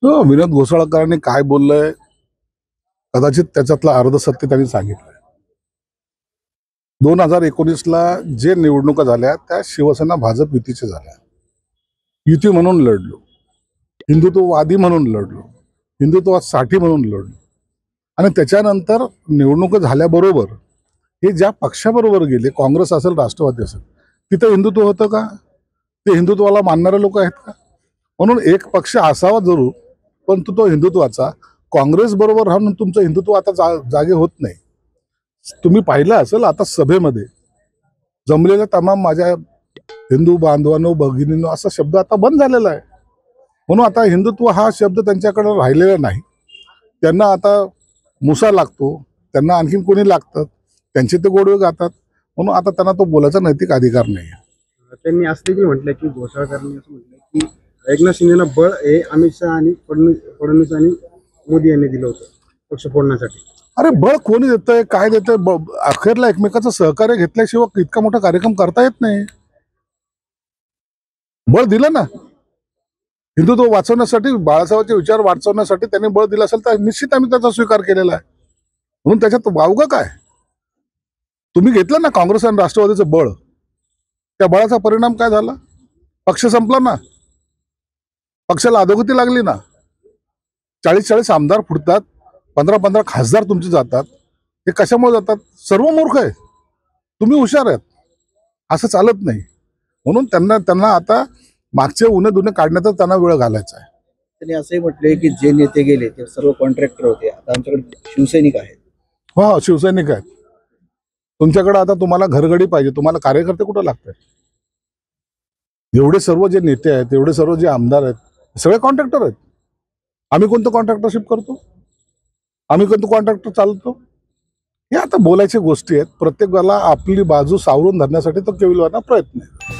हो, विनोद घोसाळकरांनी काय बोललंय कदाचित त्याच्यातलं अर्ध सत्य त्यांनी सांगितलंय. 2019ला जे निवडणुका झाल्या त्या शिवसेना भाजप युतीच्या झाल्या. युती म्हणून लढलो, हिंदुत्ववादी म्हणून लढलो, हिंदुत्वासाठी म्हणून लढलो. आणि त्याच्यानंतर निवडणूक झाल्याबरोबर हे ज्या पक्षाबरोबर गेले, काँग्रेस असेल राष्ट्रवादी असेल, तिथं हिंदुत्व होतं का? ते हिंदुत्वाला मानणारे लोक आहेत का? म्हणून एक पक्ष असावा जरूर, पण तो हिंदुत्वाचा काँग्रेस बरोबर राहून तुमचं हिंदुत्व आता जागे होत नाही. तुम्ही पाहिलं असेल आता सभेमध्ये जमलेल्या तमाम माझ्या हिंदू बांधवांनो भगिनींनो असा शब्द आता बंद झालेला आहे. म्हणून आता हिंदुत्व हा शब्द त्यांच्याकडे राहिलेला नाही. त्यांना आता मुसा लागतो, त्यांना आणखीन कोणी लागतात, त्यांचे ते गोडवे गातात. म्हणून आता त्यांना तो बोलायचा नैतिक अधिकार नाही. त्यांनी असं देखील म्हटलं की घोसाळकरांनी असं म्हटलं की एकनाथ शिंदेना बळ हे अमित शहा आणि फडणवीस आणि मोदी यांनी दिलं होतं पक्ष फोडण्यासाठी. अरे बळ कोणी देतंय, काय देतंय? अखेरला एकमेकाचं सहकार्य घेतल्याशिवाय इतका मोठा कार्यक्रम करता येत नाही. बळ दिलं ना हिंदुत्व वाचवण्यासाठी, बाळासाहेबांचे विचार वाचवण्यासाठी त्यांनी बळ दिलं असेल तर निश्चित आम्ही त्याचा स्वीकार केलेला आहे. म्हणून त्याच्यात वावगं काय? तुम्ही घेतलं ना काँग्रेस आणि राष्ट्रवादीचं बळ, त्या बळाचा परिणाम काय झाला? पक्ष संपला ना, पक्षाला अधोगती लागली ना. 40-40 आमदार फुटतात, 15-15 खासदार तुमचे जातात. हे कशामुळे जातात? सर्व मूर्ख आहे, तुम्ही हुशार आहेत, असं चालत नाही. म्हणून त्यांना आता मागचे उन्हे दुने काढण्यातच त्यांना वेळ घालायचा आहे. त्यांनी असंही म्हटले की जे नेते गेले ते सर्व कॉन्ट्रॅक्टर होते, आता आमच्याकडे शिवसैनिक आहेत. हो, शिवसैनिक आहेत. तुमच्याकडे आता तुम्हाला घरगडी पाहिजे, तुम्हाला कार्यकर्ते कुठं लागतात? एवढे सर्व जे नेते आहेत, एवढे सर्व जे आमदार आहेत, सगळे कॉन्ट्रॅक्टर आहेत. आम्ही कोणतं कॉन्ट्रॅक्टरशिप करतो? आम्ही कोणतं कॉन्ट्रॅक्टर चालवतो? हे आता बोलायच्या गोष्टी आहेत. प्रत्येकाला आपली बाजू सावरून धरण्यासाठी तो केविलवाना प्रयत्न आहे.